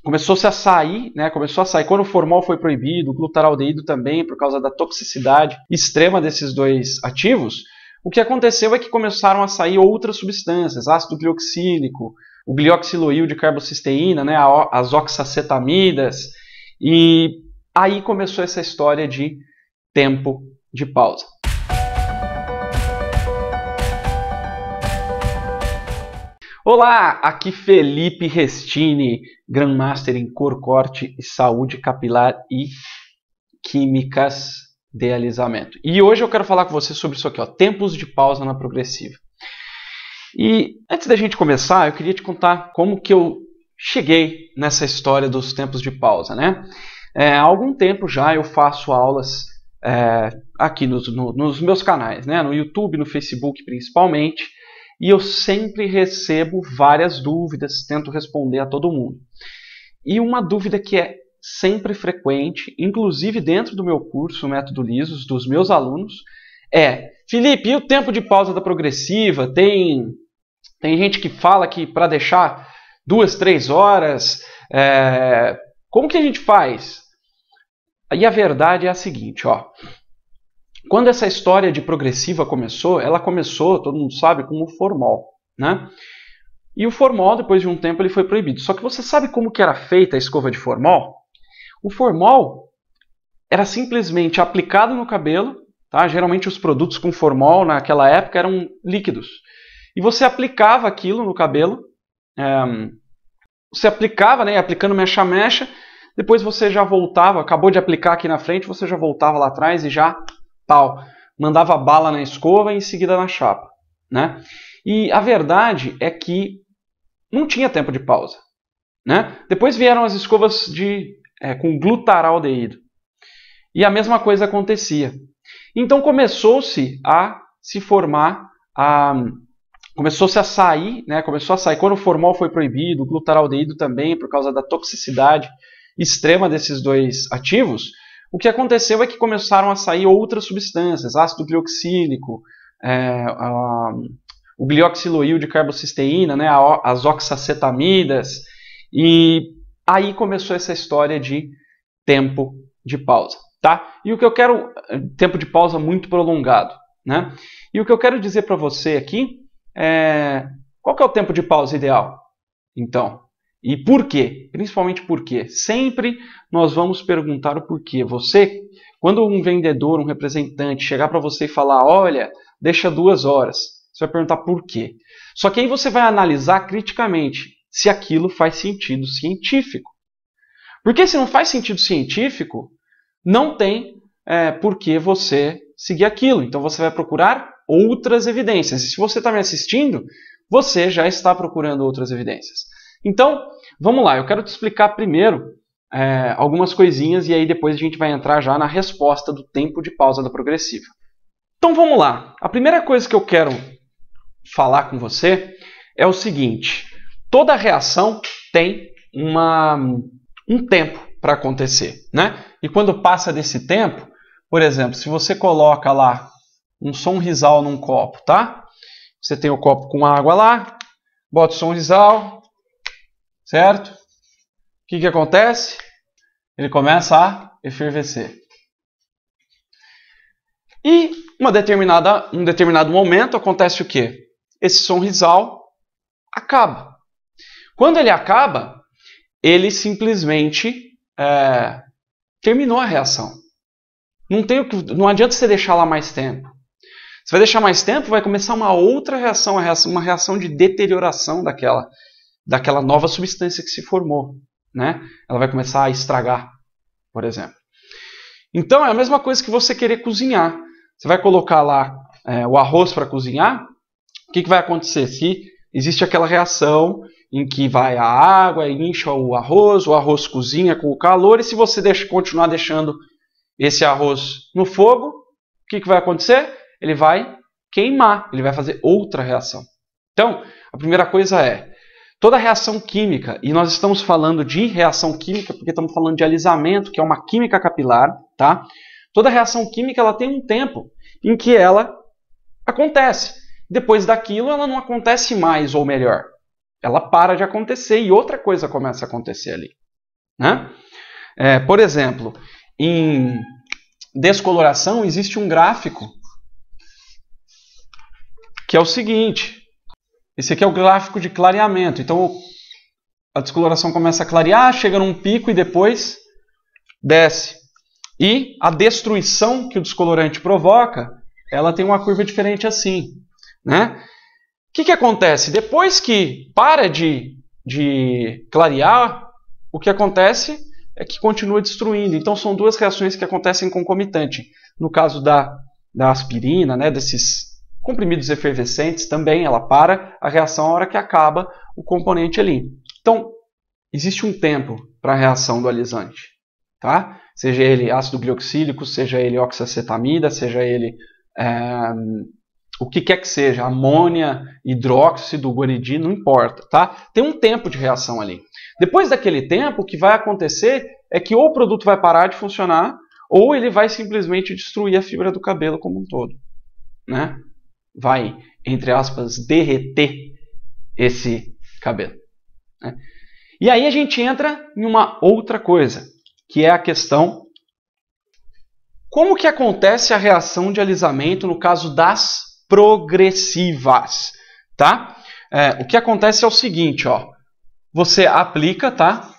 começou-se a sair, né? Começou a sair quando o formol foi proibido, o glutaraldeído também, por causa da toxicidade extrema desses dois ativos. O que aconteceu é que começaram a sair outras substâncias, ácido glioxílico, o glioxiloil de carbocisteína, né, as oxacetamidas, e aí começou essa história de tempo de pausa. Olá, aqui Felipe Restini, Grandmaster em Cor, Corte e Saúde Capilar e Químicas de Alisamento. E hoje eu quero falar com você sobre isso aqui, ó, tempos de pausa na progressiva. E antes da gente começar, eu queria te contar como que eu cheguei nessa história dos tempos de pausa, né? Há algum tempo já eu faço aulas aqui nos meus canais, né? No YouTube, no Facebook principalmente, e eu sempre recebo várias dúvidas, tento responder a todo mundo. E uma dúvida que é sempre frequente, inclusive dentro do meu curso Método Lisos, dos meus alunos, é: Felipe, e o tempo de pausa da progressiva? Tem gente que fala que para deixar 2, 3 horas, como que a gente faz? E a verdade é a seguinte, ó. Quando essa história de progressiva começou, ela começou, todo mundo sabe, com o formol, né? E o formol, depois de um tempo, ele foi proibido. Só que você sabe como que era feita a escova de formol? O formol era simplesmente aplicado no cabelo, tá? Geralmente os produtos com formol naquela época eram líquidos. E você aplicava aquilo no cabelo, você aplicava, né, aplicando mecha a mecha, depois você já voltava, acabou de aplicar aqui na frente, você já voltava lá atrás e já, mandava bala na escova e em seguida na chapa, né? E a verdade é que não tinha tempo de pausa, né? Depois vieram as escovas com glutaraldeído. E a mesma coisa acontecia. Então começou-se a se formar, começou-se a sair, né? Começou a sair quando o formol foi proibido, o glutaraldeído também, por causa da toxicidade extrema desses dois ativos. O que aconteceu é que começaram a sair outras substâncias, ácido glioxílico, o glioxiloil de carbocisteína, né? As oxacetamidas, e aí começou essa história de tempo de pausa, tá? E o que eu quero, tempo de pausa muito prolongado, né? E o que eu quero dizer para você aqui qual que é o tempo de pausa ideal? Então, e por quê? Principalmente por quê? Sempre nós vamos perguntar o porquê. Você, quando um vendedor, um representante chegar para você e falar, olha, deixa 2 horas, você vai perguntar por quê. Só que aí você vai analisar criticamente se aquilo faz sentido científico. Porque se não faz sentido científico, não tem por que você seguir aquilo. Então você vai procurar outras evidências. E se você está me assistindo, você já está procurando outras evidências. Então, vamos lá. Eu quero te explicar primeiro algumas coisinhas e aí depois a gente vai entrar já na resposta do tempo de pausa da progressiva. Então vamos lá. A primeira coisa que eu quero falar com você é o seguinte. Toda reação tem um tempo para acontecer, né? E quando passa desse tempo, por exemplo, se você coloca lá um Sonrisal num copo, tá? Você tem o copo com água lá, bota o Sonrisal, certo? O que acontece? Ele começa a efervescer. E um determinado momento acontece o quê? Esse Sonrisal acaba. Quando ele acaba, ele simplesmente terminou a reação. Não adianta você deixar lá mais tempo. Se vai deixar mais tempo, vai começar uma outra reação, uma reação de deterioração daquela nova substância que se formou, né? Ela vai começar a estragar, por exemplo. Então é a mesma coisa que você querer cozinhar. Você vai colocar lá o arroz para cozinhar, o que vai acontecer? Se existe aquela reação em que vai a água, incha o arroz cozinha com o calor, e se você continuar deixando esse arroz no fogo, o que vai acontecer? Ele vai queimar, ele vai fazer outra reação. Então, a primeira coisa toda reação química, e nós estamos falando de reação química porque estamos falando de alisamento, que é uma química capilar, tá? Toda reação química ela tem um tempo em que ela acontece. Depois daquilo, ela não acontece mais, ou melhor, ela para de acontecer e outra coisa começa a acontecer ali, né? Por exemplo, em descoloração existe um gráfico que é o seguinte. Esse aqui é o gráfico de clareamento. Então, a descoloração começa a clarear, chega num pico e depois desce. E a destruição que o descolorante provoca, ela tem uma curva diferente assim, né? O que acontece? Depois que para de clarear, o que acontece é que continua destruindo. Então, são duas reações que acontecem concomitante. No caso da aspirina, né, desses comprimidos efervescentes, também ela para a reação a hora que acaba o componente ali. Então, existe um tempo para a reação do alisante, tá? Seja ele ácido glioxílico, seja ele oxacetamida, seja ele o que quer que seja, amônia, hidróxido, guaridina, não importa, tá? Tem um tempo de reação ali. Depois daquele tempo, o que vai acontecer é que ou o produto vai parar de funcionar, ou ele vai simplesmente destruir a fibra do cabelo como um todo, né? Vai, entre aspas, derreter esse cabelo, né? E aí a gente entra em uma outra coisa, que é a questão como que acontece a reação de alisamento no caso das progressivas, tá? O que acontece é o seguinte, ó. Você aplica, tá?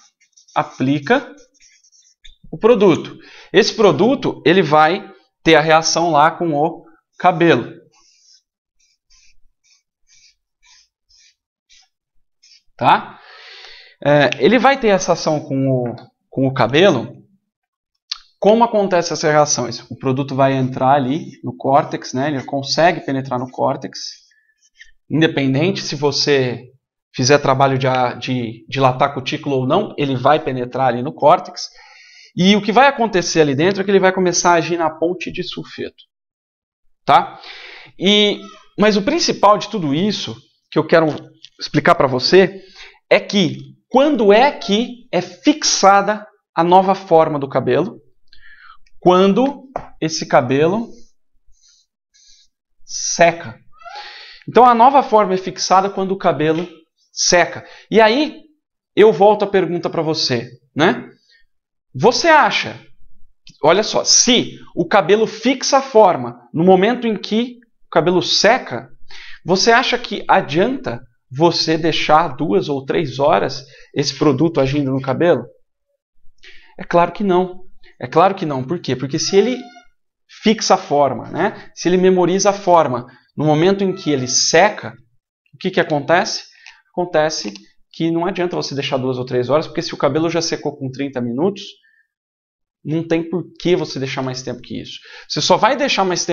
Aplica o produto. Esse produto, ele vai ter a reação lá com o cabelo. Tá? Ele vai ter essa ação com o cabelo. Como acontece essa reação? O produto vai entrar ali no córtex, né? Ele consegue penetrar no córtex. Independente se você fizer trabalho de dilatar a cutícula ou não, ele vai penetrar ali no córtex. E o que vai acontecer ali dentro é que ele vai começar a agir na ponte de sulfeto. Tá? Mas o principal de tudo isso, que eu quero explicar para você, é que quando é que é fixada a nova forma do cabelo? Quando esse cabelo seca. Então a nova forma é fixada quando o cabelo seca. E aí eu volto a pergunta para você, né? Você acha, olha só, se o cabelo fixa a forma no momento em que o cabelo seca, você acha que adianta você deixar 2 ou 3 horas esse produto agindo no cabelo? É claro que não. É claro que não. Por quê? Porque se ele fixa a forma, né? Se ele memoriza a forma no momento em que ele seca, o que acontece? Acontece que não adianta você deixar 2 ou 3 horas, porque se o cabelo já secou com 30 minutos, não tem por que você deixar mais tempo que isso. Você só vai deixar mais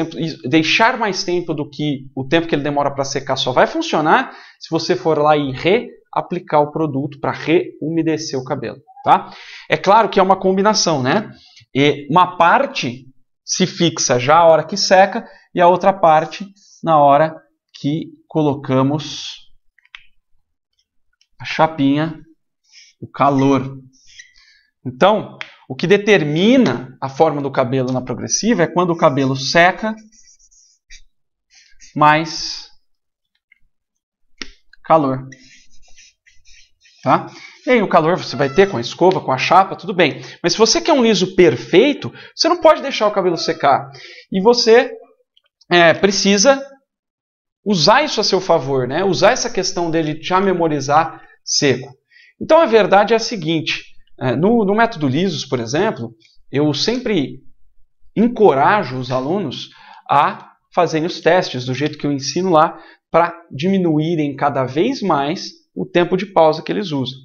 tempo do que o tempo que ele demora para secar, só vai funcionar se você for lá e reaplicar o produto para reumedecer o cabelo. Tá? É claro que é uma combinação, né? E uma parte se fixa já a hora que seca e a outra parte na hora que colocamos a chapinha, o calor. Então, o que determina a forma do cabelo na progressiva é quando o cabelo seca, mais calor. Tá? E aí o calor você vai ter com a escova, com a chapa, tudo bem. Mas se você quer um liso perfeito, você não pode deixar o cabelo secar. E você precisa usar isso a seu favor, né? Usar essa questão dele já memorizar seco. Então a verdade é a seguinte, no método Lisos, por exemplo, eu sempre encorajo os alunos a fazerem os testes do jeito que eu ensino lá para diminuírem cada vez mais o tempo de pausa que eles usam.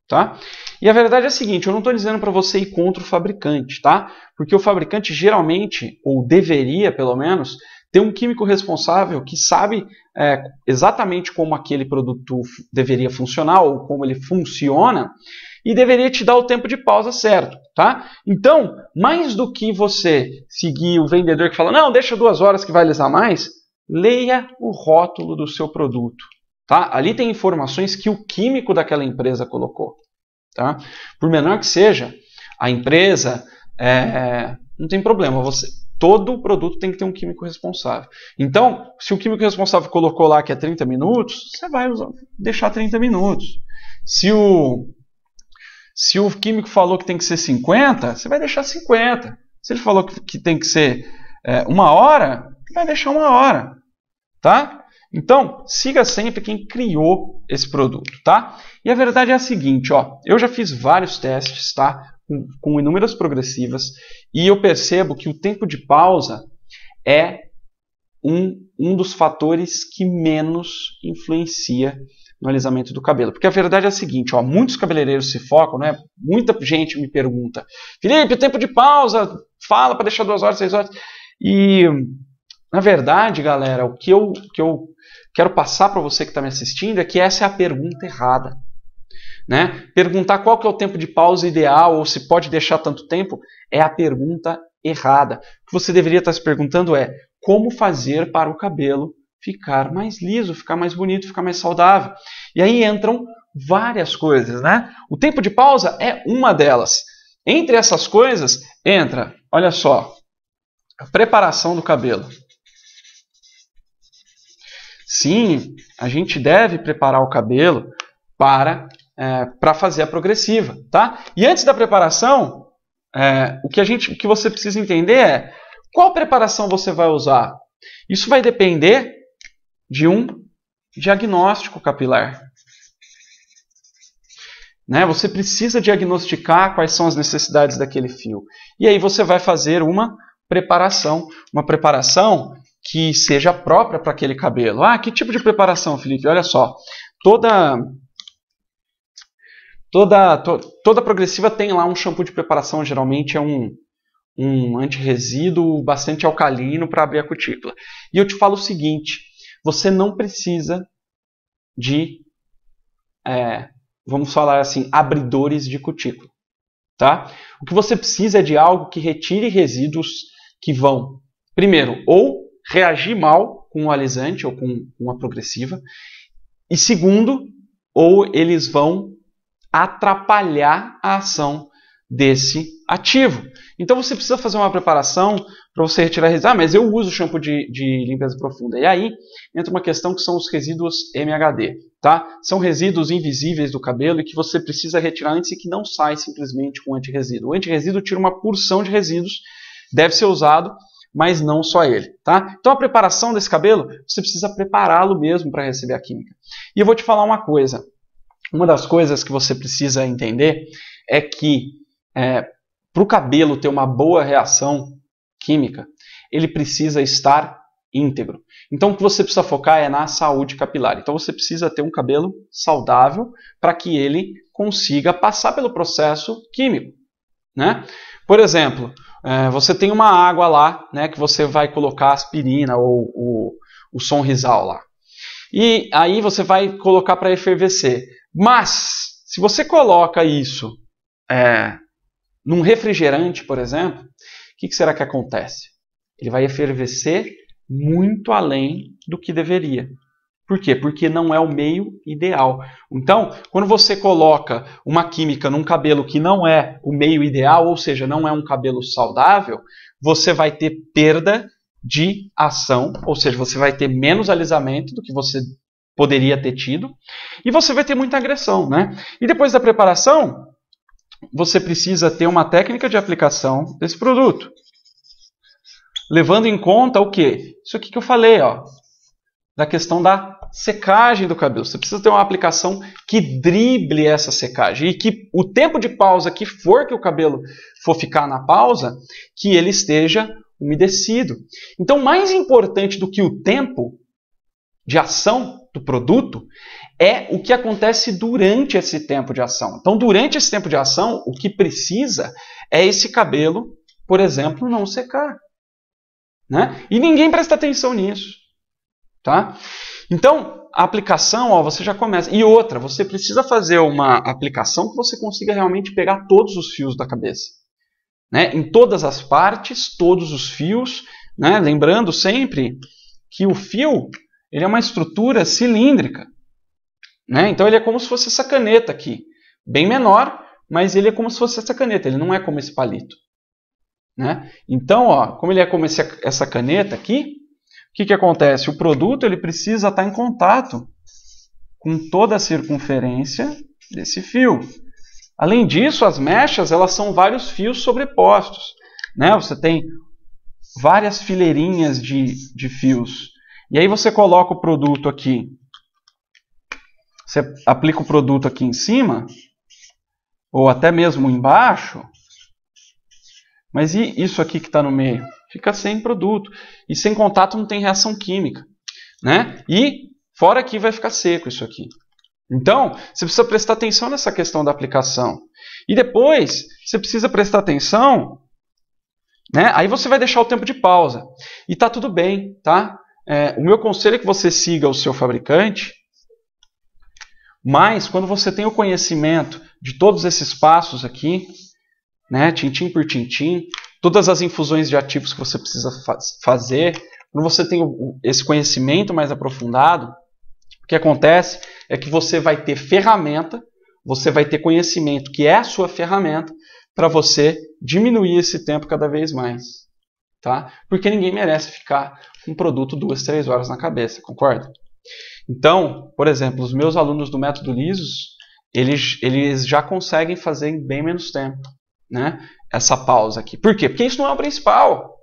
Tá? E a verdade é a seguinte, eu não estou dizendo para você ir contra o fabricante, tá? Porque o fabricante geralmente, ou deveria pelo menos, ter um químico responsável que sabe exatamente como aquele produto deveria funcionar ou como ele funciona e deveria te dar o tempo de pausa certo, tá? Então, mais do que você seguir o vendedor que fala, não, deixa 2 horas que vai alisar mais, leia o rótulo do seu produto. Tá? Ali tem informações que o químico daquela empresa colocou. Tá? Por menor que seja, a empresa, não tem problema. Todo produto tem que ter um químico responsável. Então, se o químico responsável colocou lá que é 30 minutos, você vai deixar 30 minutos. Se Se o químico falou que tem que ser 50, você vai deixar 50. Se ele falou que tem que ser 1 hora, você vai deixar 1 hora. Tá? Então, siga sempre quem criou esse produto. Tá? E a verdade é a seguinte, ó, eu já fiz vários testes, tá? Com inúmeras progressivas, e eu percebo que o tempo de pausa é um dos fatores que menos influencia no alisamento do cabelo. Porque a verdade é a seguinte, ó, muitos cabeleireiros se focam, né? Muita gente me pergunta, Felipe, o tempo de pausa, fala para deixar 2 horas, 6 horas. E, na verdade, galera, o que eu quero passar para você que está me assistindo é que essa é a pergunta errada. Né? Perguntar qual que é o tempo de pausa ideal ou se pode deixar tanto tempo é a pergunta errada. O que você deveria estar se perguntando é como fazer para o cabelo ficar mais liso, ficar mais bonito, ficar mais saudável. E aí entram várias coisas, né? O tempo de pausa é uma delas. Entre essas coisas entra, olha só, a preparação do cabelo. Sim, a gente deve preparar o cabelo para fazer a progressiva, tá? E antes da preparação, o que você precisa entender é qual preparação você vai usar. Isso vai depender de um diagnóstico capilar. Né? Você precisa diagnosticar quais são as necessidades daquele fio. E aí você vai fazer uma preparação que seja própria para aquele cabelo. Ah, que tipo de preparação, Felipe? Olha só, toda progressiva tem lá um shampoo de preparação, geralmente é um antirresíduo bastante alcalino para abrir a cutícula. E eu te falo o seguinte, você não precisa de, vamos falar assim, abridores de cutícula. Tá? O que você precisa é de algo que retire resíduos que vão, primeiro, ou reagir mal com o alisante ou com uma progressiva, e segundo, ou eles vão atrapalhar a ação desse ativo. Então você precisa fazer uma preparação para você retirar resíduos. Ah, mas eu uso shampoo de limpeza profunda. E aí entra uma questão que são os resíduos MHD. Tá? São resíduos invisíveis do cabelo e que você precisa retirar antes e que não sai simplesmente com antirresíduo. O antirresíduo tira uma porção de resíduos, deve ser usado, mas não só ele. Tá? Então a preparação desse cabelo, você precisa prepará-lo mesmo para receber a química. E eu vou te falar uma coisa. Uma das coisas que você precisa entender é que para o cabelo ter uma boa reação química, ele precisa estar íntegro. Então o que você precisa focar é na saúde capilar. Então você precisa ter um cabelo saudável para que ele consiga passar pelo processo químico. Né? Por exemplo, você tem uma água lá, né, que você vai colocar aspirina ou o Sonrisal lá. E aí você vai colocar para efervescer. Mas, se você coloca isso num refrigerante, por exemplo, o que será que acontece? Ele vai efervescer muito além do que deveria. Por quê? Porque não é o meio ideal. Então, quando você coloca uma química num cabelo que não é o meio ideal, ou seja, não é um cabelo saudável, você vai ter perda de ação, ou seja, você vai ter menos alisamento do que você poderia ter tido, e você vai ter muita agressão, né? E depois da preparação, você precisa ter uma técnica de aplicação desse produto. Levando em conta o quê? Isso aqui que eu falei, ó, da questão da secagem do cabelo. Você precisa ter uma aplicação que drible essa secagem e que o tempo de pausa que for que o cabelo for ficar na pausa, que ele esteja umedecido. Então, mais importante do que o tempo de ação do produto é o que acontece durante esse tempo de ação. Então, durante esse tempo de ação, o que precisa é esse cabelo, por exemplo, não secar. Né? E ninguém presta atenção nisso. Tá? Então, a aplicação, ó, você já começa. E outra, você precisa fazer uma aplicação que você consiga realmente pegar todos os fios da cabeça. Né? Em todas as partes, todos os fios. Né? Lembrando sempre que o fio ele é uma estrutura cilíndrica. Né? Então ele é como se fosse essa caneta aqui. Bem menor, mas ele é como se fosse essa caneta. Ele não é como esse palito. Né? Então, ó, como ele é como essa caneta aqui, o que acontece? O produto ele precisa estar em contato com toda a circunferência desse fio. Além disso, as mechas elas são vários fios sobrepostos, né? Você tem várias fileirinhas de fios. E aí você coloca o produto aqui. Você aplica o produto aqui em cima, ou até mesmo embaixo. Mas e isso aqui que está no meio? Fica sem produto. E sem contato não tem reação química, né? E fora aqui vai ficar seco isso aqui. Então, você precisa prestar atenção nessa questão da aplicação. E depois, você precisa prestar atenção, né? Aí você vai deixar o tempo de pausa. E tá tudo bem, tá? O meu conselho é que você siga o seu fabricante, mas quando você tem o conhecimento de todos esses passos aqui, né, tintim por tintim, todas as infusões de ativos que você precisa fazer, quando você tem esse conhecimento mais aprofundado, o que acontece é que você vai ter ferramenta, você vai ter conhecimento, que é a sua ferramenta, para você diminuir esse tempo cada vez mais. Tá? Porque ninguém merece ficar com um produto 2, 3 horas na cabeça, concorda? Então, por exemplo, os meus alunos do método Lisos, eles já conseguem fazer em bem menos tempo, né? Essa pausa aqui. Por quê? Porque isso não é o principal.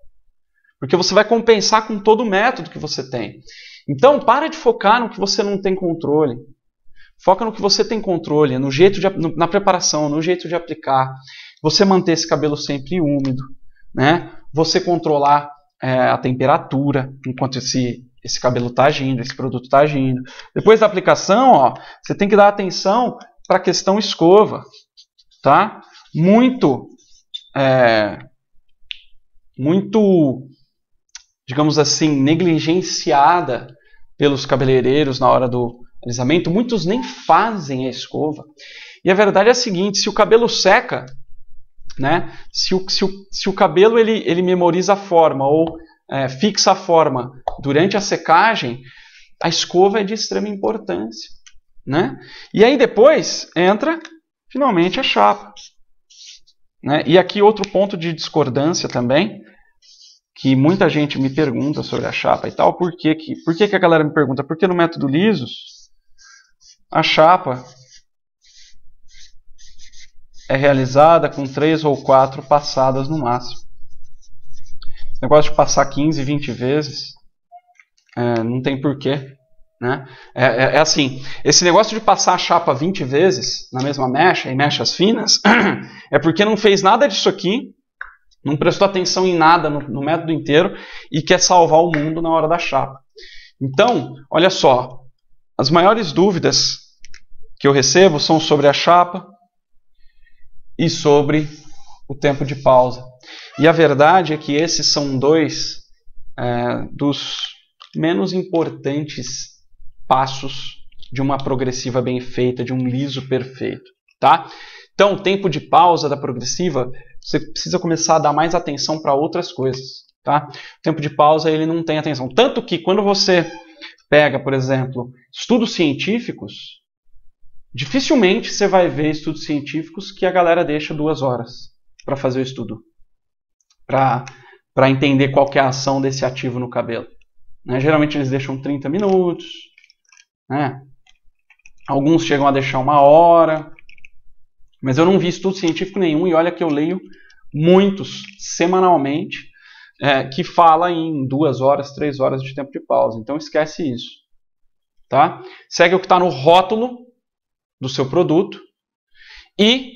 Porque você vai compensar com todo o método que você tem. Então, para de focar no que você não tem controle. Foca no que você tem controle, no jeito na preparação, no jeito de aplicar. Você manter esse cabelo sempre úmido, né? Você controlar a temperatura enquanto esse cabelo está agindo, esse produto está agindo. Depois da aplicação, ó, você tem que dar atenção para a questão escova, tá? Muito, digamos assim, negligenciada pelos cabeleireiros na hora do alisamento. Muitos nem fazem a escova. E a verdade é a seguinte: se o cabelo seca, né? Se o cabelo ele memoriza a forma ou fixa a forma durante a secagem, a escova é de extrema importância, né? E aí depois entra finalmente a chapa, né? E aqui outro ponto de discordância também, que muita gente me pergunta sobre a chapa e tal. Por que a galera me pergunta? Porque no método Lisos a chapa é realizada com 3 ou 4 passadas no máximo. Esse negócio de passar 15, 20 vezes, não tem porquê, né? É assim, esse negócio de passar a chapa 20 vezes na mesma mecha, em mechas finas, é porque não fez nada disso aqui, não prestou atenção em nada no método inteiro e quer salvar o mundo na hora da chapa. Então, olha só, as maiores dúvidas que eu recebo são sobre a chapa e sobre o tempo de pausa. E a verdade é que esses são dois dos menos importantes passos de uma progressiva bem feita, de um liso perfeito, tá? Então, o tempo de pausa da progressiva, você precisa começar a dar mais atenção para outras coisas, tá? O tempo de pausa, ele não tem atenção. Tanto que quando você pega, por exemplo, estudos científicos, dificilmente você vai ver estudos científicos que a galera deixa 2 horas para fazer o estudo, para entender qual que é a ação desse ativo no cabelo, né? Geralmente eles deixam 30 minutos, né? Alguns chegam a deixar 1 hora, mas eu não vi estudo científico nenhum, e olha que eu leio muitos semanalmente, que fala em 2 horas, 3 horas de tempo de pausa. Então esquece isso, tá? Segue o que está no rótulo do seu produto e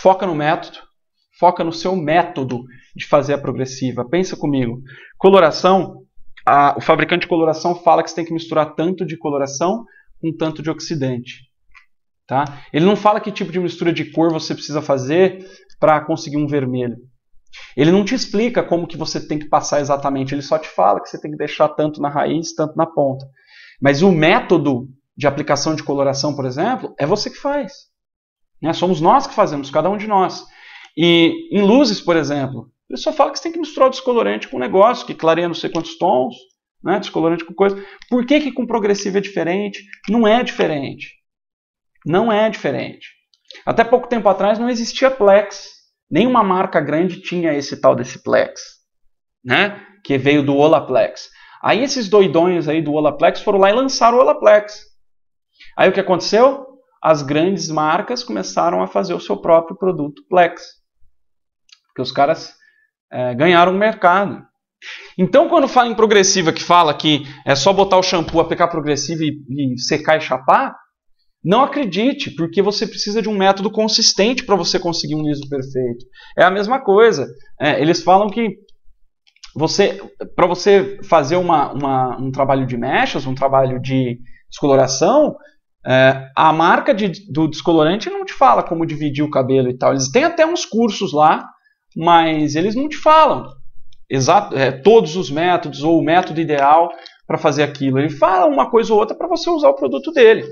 foca no método, foca no seu método de fazer a progressiva. Pensa comigo, coloração, o fabricante de coloração fala que você tem que misturar tanto de coloração com tanto de oxidante, tá? Ele não fala que tipo de mistura de cor você precisa fazer para conseguir um vermelho. Ele não te explica como que você tem que passar exatamente, ele só te fala que você tem que deixar tanto na raiz, tanto na ponta. Mas o método de aplicação de coloração, por exemplo, é você que faz, né? Somos nós que fazemos, cada um de nós. E em luzes, por exemplo, ele só fala que você tem que misturar o descolorante com um negócio que clareia não sei quantos tons, né? Descolorante com coisa. Por que com progressivo é diferente? Não é diferente. Não é diferente. Até pouco tempo atrás não existia Plex. Nenhuma marca grande tinha esse tal desse Plex, né? Que veio do Olaplex. Aí esses doidões aí do Olaplex foram lá e lançaram o Olaplex. Aí o que aconteceu? as grandes marcas começaram a fazer o seu próprio produto Plex. Porque os caras ganharam o mercado. Então, quando fala em progressiva, que fala que é só botar o shampoo, aplicar progressiva e secar e chapar, não acredite, porque você precisa de um método consistente para você conseguir um liso perfeito. É a mesma coisa. Eles falam que para você fazer um trabalho de mechas, um trabalho de descoloração, a marca do descolorante não te fala como dividir o cabelo e tal. Eles têm até uns cursos lá, mas eles não te falam todos os métodos ou o método ideal para fazer aquilo. Ele fala uma coisa ou outra para você usar o produto dele.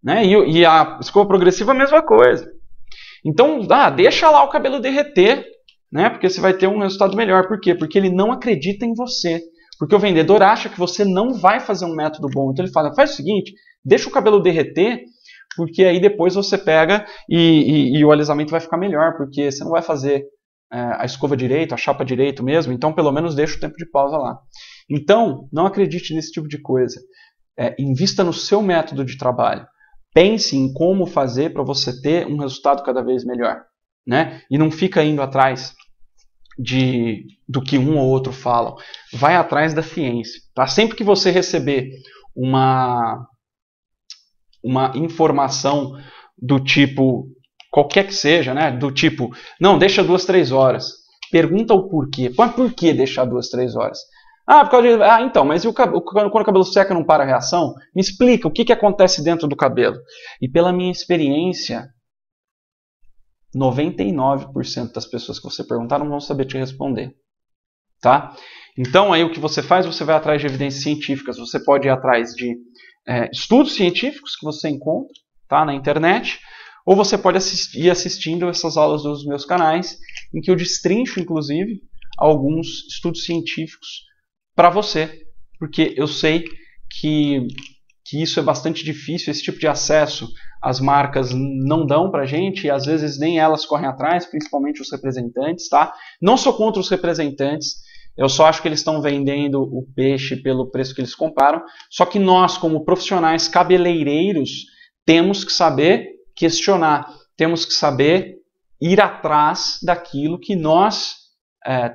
Né? E a escova progressiva é a mesma coisa. Então, deixa lá o cabelo derreter, né? Porque você vai ter um resultado melhor. Por quê? Porque ele não acredita em você. Porque o vendedor acha que você não vai fazer um método bom. Então ele fala, faz o seguinte, deixa o cabelo derreter, porque aí depois você pega e o alisamento vai ficar melhor, porque você não vai fazer a escova direito, a chapa direito mesmo, então pelo menos deixa o tempo de pausa lá. Então, não acredite nesse tipo de coisa. Invista no seu método de trabalho. Pense em como fazer para você ter um resultado cada vez melhor. Né? E não fica indo atrás do que um ou outro falam. Vai atrás da ciência. Tá? Sempre que você receber uma informação do tipo, qualquer que seja, né? Do tipo, não, deixa 2, 3 horas. Pergunta o porquê. Por que deixar 2, 3 horas? Por causa de... então, mas quando o cabelo seca não para a reação? Me explica o que acontece dentro do cabelo. E pela minha experiência, 99% das pessoas que você perguntar não vão saber te responder. Tá? Então, aí o que você faz? Você vai atrás de evidências científicas. Você pode ir atrás de estudos científicos que você encontra, tá, na internet. Ou você pode ir assistindo essas aulas dos meus canais, em que eu destrincho, inclusive, alguns estudos científicos para você, porque eu sei que isso é bastante difícil, esse tipo de acesso as marcas não dão para a gente, e às vezes nem elas correm atrás, principalmente os representantes. Tá? Não sou contra os representantes, eu só acho que eles estão vendendo o peixe pelo preço que eles comparam, só que nós, como profissionais cabeleireiros, temos que saber questionar, temos que saber ir atrás daquilo que nós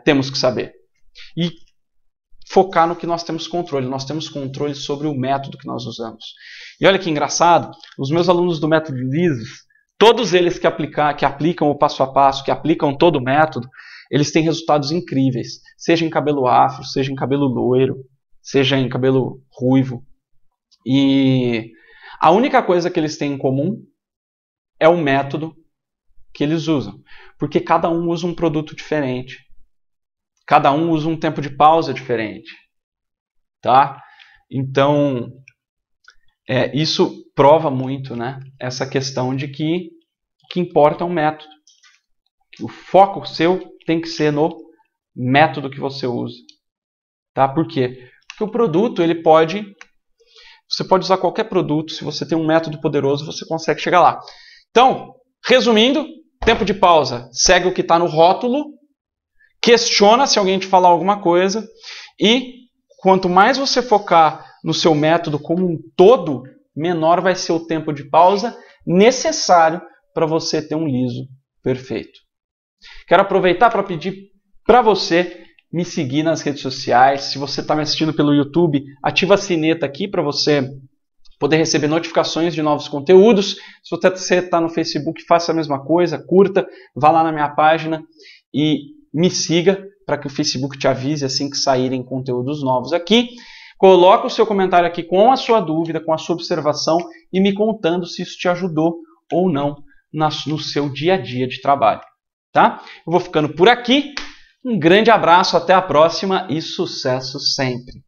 temos que saber. E focar no que nós temos controle. Nós temos controle sobre o método que nós usamos. E olha que engraçado, os meus alunos do método Lisos, todos eles que aplicam o passo a passo, que aplicam todo o método, eles têm resultados incríveis. Seja em cabelo afro, seja em cabelo loiro, seja em cabelo ruivo. E a única coisa que eles têm em comum é o método que eles usam. Porque cada um usa um produto diferente. Cada um usa um tempo de pausa diferente. Tá? Então, isso prova muito, né, essa questão de que o que importa é o método. O foco seu tem que ser no método que você usa. Tá? Por quê? Porque o produto, você pode usar qualquer produto, se você tem um método poderoso, você consegue chegar lá. Então, resumindo, tempo de pausa, segue o que está no rótulo, questiona se alguém te falar alguma coisa, e quanto mais você focar no seu método como um todo, menor vai ser o tempo de pausa necessário para você ter um liso perfeito. Quero aproveitar para pedir para você me seguir nas redes sociais. Se você está me assistindo pelo YouTube, ativa a sineta aqui para você poder receber notificações de novos conteúdos. Se você está no Facebook, faça a mesma coisa, curta, vá lá na minha página e me siga para que o Facebook te avise assim que saírem conteúdos novos aqui. Coloca o seu comentário aqui com a sua dúvida, com a sua observação e me contando se isso te ajudou ou não no seu dia a dia de trabalho. Tá? Eu vou ficando por aqui. Um grande abraço, até a próxima e sucesso sempre!